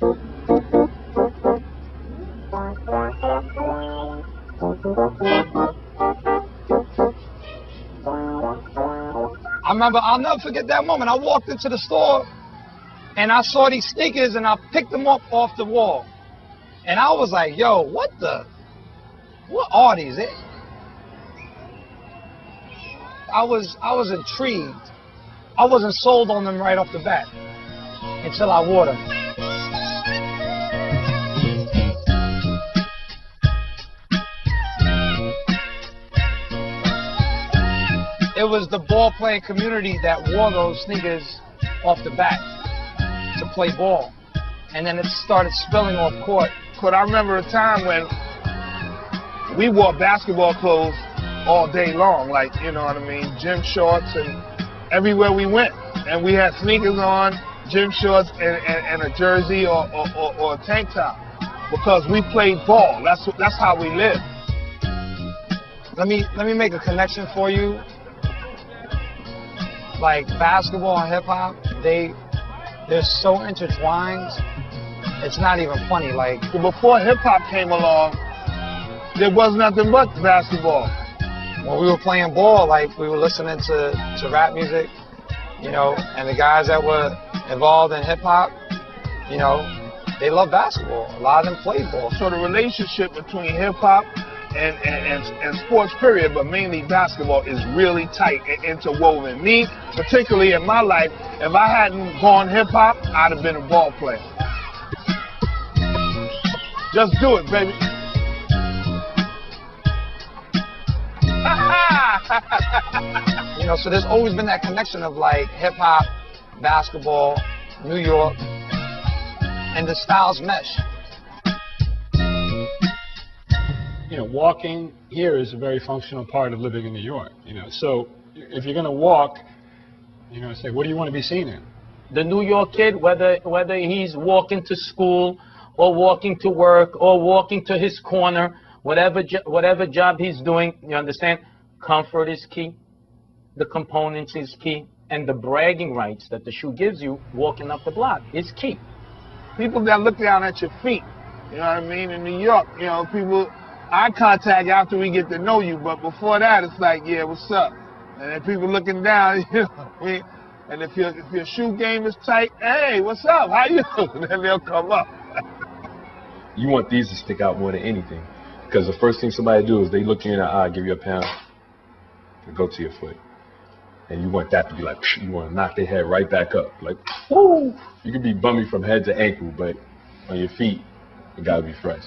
I remember, I'll never forget that moment. I walked into the store and I saw these sneakers and I picked them up off the wall. And I was like, yo, what are these? I was intrigued. I wasn't sold on them right off the bat until I wore them. It was the ball playing community that wore those sneakers off the bat to play ball. And then it started spilling off court. But I remember a time when we wore basketball clothes all day long, like, you know what I mean, gym shorts, and everywhere we went. And we had sneakers on, gym shorts, and a jersey or a tank top, because we played ball. That's how we lived. Let me make a connection for you. Like basketball and hip hop, they're so intertwined. It's not even funny. Like before hip hop came along, there was nothing but basketball. When we were playing ball, like we were listening to rap music, you know, and the guys that were involved in hip hop, you know, they love basketball. A lot of them played ball. So the relationship between hip hop and sports period, but mainly basketball, is really tight and interwoven. Me, particularly in my life, if I hadn't gone hip hop, I'd have been a ball player. Just do it, baby. You know, so there's always been that connection of like hip hop, basketball, New York, and the styles mesh. You know, walking here is a very functional part of living in New York. You know, so if you're going to walk, you're going to say, what do you want to be seen in? The New York kid, whether he's walking to school or walking to work or walking to his corner, whatever job he's doing, you understand, comfort is key, the components is key, and the bragging rights that the shoe gives you walking up the block is key. People that look down at your feet, you know what I mean? In New York, you know, people, eye contact after we get to know you, but before that, it's like, yeah, what's up? And then people looking down, you know, and if your shoe game is tight, hey, what's up? How you doing? Then they'll come up. You want these to stick out more than anything, because the first thing somebody do is they look you in the eye, give you a pound, and go to your foot. And you want that to be like, you want to knock their head right back up. Like, woo! You can be bummy from head to ankle, but on your feet, it gotta be fresh.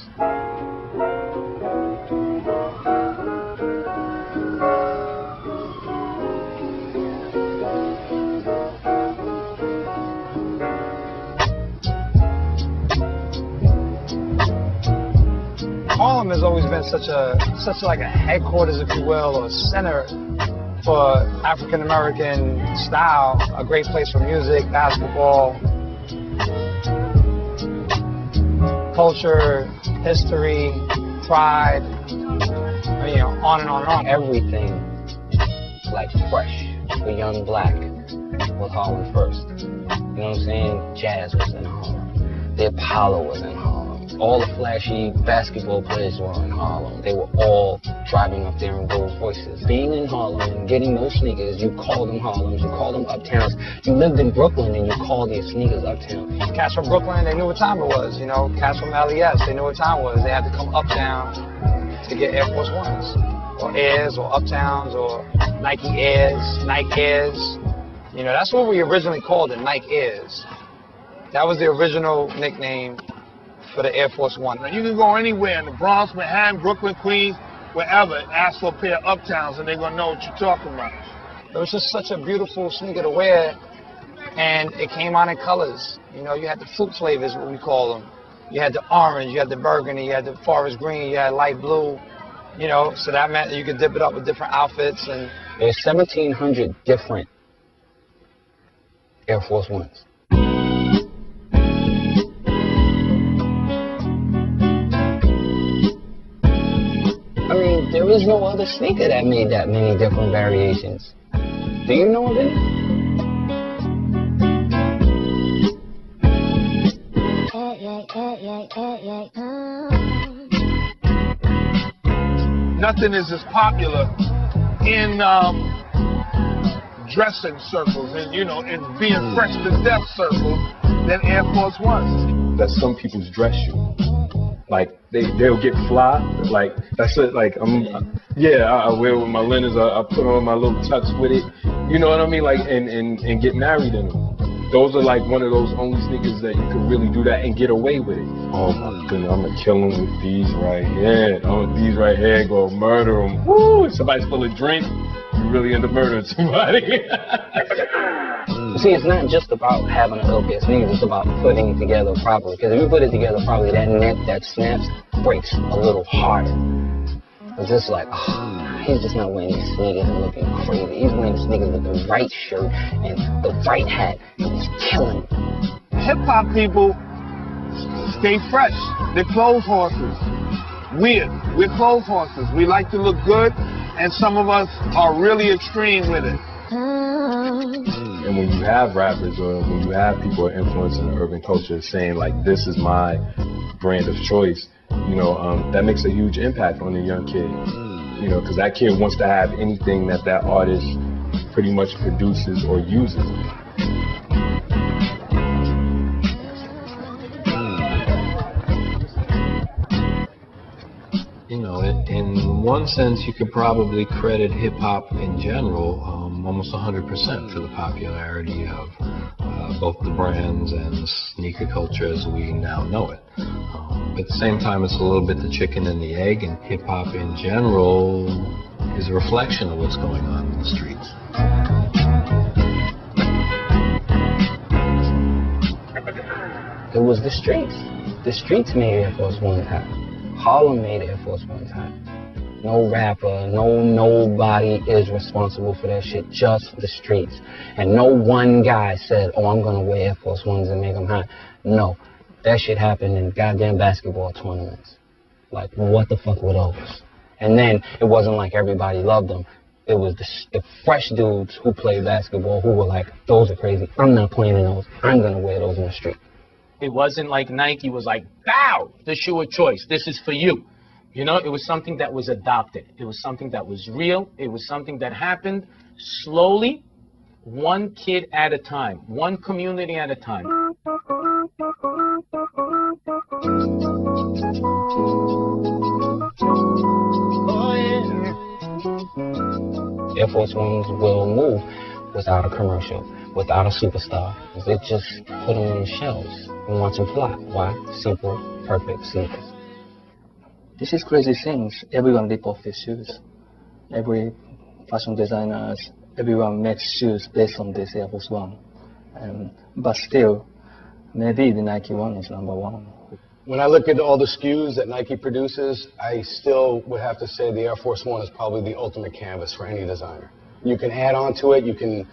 Harlem has always been such like a headquarters, if you will, or center for African American style. A great place for music, basketball, culture, history, pride. You know, on and on and on. Everything like fresh for young black was Harlem first. You know what I'm saying? Jazz was in Harlem. The Apollo was in Harlem. All the flashy basketball players were in Harlem. They were all driving up there in Rolls Royces. Being in Harlem and getting those sneakers, you call them Harlems, you call them Uptowns. You lived in Brooklyn and you called your sneakers Uptown. Cats from Brooklyn, they knew what time it was. You know, cats from LES, they knew what time it was. They had to come uptown to get Air Force Ones, or Airs, or Uptowns, or Nike Airs, Nike Airs. You know, that's what we originally called it, Nike Airs. That was the original nickname for the Air Force One. Now, you can go anywhere in the Bronx, Manhattan, Brooklyn, Queens, wherever, and ask for a pair of Uptowns, and they're gonna know what you're talking about. It was just such a beautiful sneaker to wear, and it came out in colors. You know, you had the fruit flavors, what we call them. You had the orange, you had the burgundy, you had the forest green, you had light blue. You know, so that meant that you could dip it up with different outfits. And there's 1,700 different Air Force Ones. I mean, there is no other sneaker that made that many different variations. Do you know of any? Nothing is as popular in dressing circles and, you know, in being fresh to death circles than Air Force Ones. That some people's dress shoe. Like they'll get fly. Like that's it. Like I wear with my linens. I put on my little tux with it. You know what I mean? Like and get married in them. Those are like one of those only sneakers that you can really do that and get away with it. Oh my goodness, I'm gonna kill them with these right here. Oh, these right here, go murder them. Woo! If somebody's full of drink, you really end up murdering somebody. See, it's not just about having an ill pair of sneakers, it's about putting it together properly. Because if you put it together properly, that net that snaps breaks a little harder. It's just like, he's just not wearing these sneakers and looking crazy. He's wearing the sneakers with the right shirt and the right hat, and he's killing it. Hip-hop people stay fresh. They're clothes horses. We're clothes horses. We like to look good, and some of us are really extreme with it. And when you have rappers or when you have people influencing the urban culture saying like, this is my brand of choice, you know, that makes a huge impact on a young kid. You know, because that kid wants to have anything that artist pretty much produces or uses. You know, in one sense, you could probably credit hip-hop in general almost 100% for the popularity of both the brands and the sneaker culture as we now know it. At the same time, it's a little bit the chicken and the egg, and hip-hop in general is a reflection of what's going on in the streets. It was the streets. The streets made Air Force One time. Harlem made Air Force One time. No rapper, nobody is responsible for that shit, just the streets. And no one guy said, oh, I'm gonna wear Air Force Ones and make them hot. No, that shit happened in goddamn basketball tournaments. Like, what the fuck were those? And then it wasn't like everybody loved them. It was the fresh dudes who played basketball who were like, those are crazy. I'm not playing in those. I'm gonna wear those in the street. It wasn't like Nike was like, bow, the shoe of choice. This is for you. You know, it was something that was adopted. It was something that was real. It was something that happened slowly, one kid at a time, one community at a time. Air Force Ones will move without a commercial, without a superstar. They just put them on the shelves and watch them fly. Why? Simple, perfect sneakers. This is crazy things. Everyone rip off their shoes. Every fashion designers, everyone makes shoes based on this Air Force One. But still, maybe the Nike One is number one. When I look at all the SKUs that Nike produces, I still would have to say the Air Force One is probably the ultimate canvas for any designer. You can add on to it, you can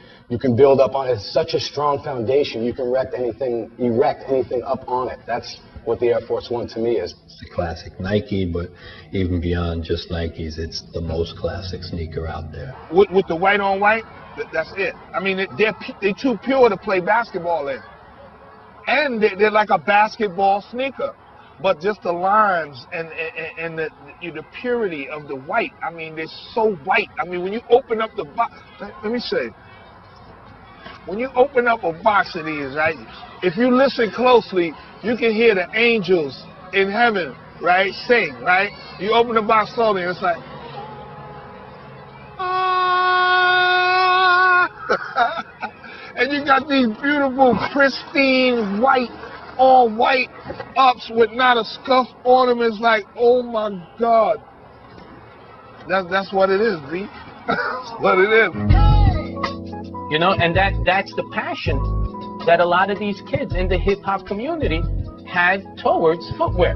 build up on it. It's such a strong foundation, you can erect anything up on it. That's what the Air Force One to me is. It's the classic Nike, but even beyond just Nikes, it's the most classic sneaker out there. With the white on white, that's it. I mean, they're too pure to play basketball in. And they're like a basketball sneaker. But just the lines and the purity of the white, I mean, they're so white. I mean, when you open up the box, let me say, when you open up a box of these, right, if you listen closely, you can hear the angels in heaven, right, sing, right? You open the box slowly, and it's like, ah! And you got these beautiful, pristine, white, all white ups with not a scuff on them. It's like, oh my God. That's what it is, B. That's what it is. You know, and that's the passion that a lot of these kids in the hip-hop community had towards footwear.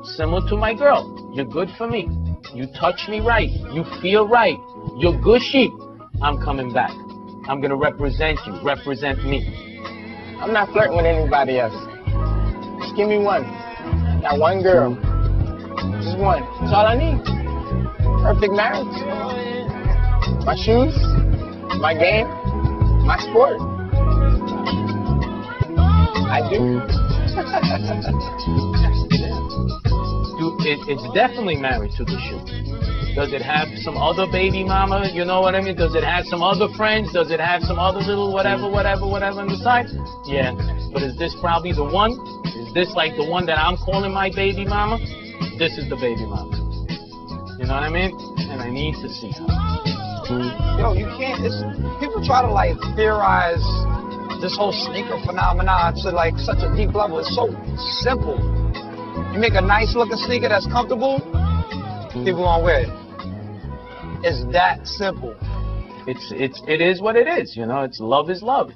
Similar to my girl. You're good for me. You touch me right. You feel right. You're gushy. I'm coming back. I'm going to represent you. Represent me. I'm not flirting with anybody else. Just give me one. Got one girl. Just one. That's all I need. Perfect marriage. My shoes. My game. My sport. I do. It's definitely married to the shoe. Does it have some other baby mama? You know what I mean? Does it have some other friends? Does it have some other little whatever on the side? Yeah. But is this probably the one? Is this like the one that I'm calling my baby mama? This is the baby mama. You know what I mean? And I need to see her. Yo, you can't. People try to like theorize this whole sneaker phenomenon to like such a deep level. It's so simple. You make a nice looking sneaker that's comfortable, people gonna wear it. It's that simple. It is what it is. You know, it's love is love.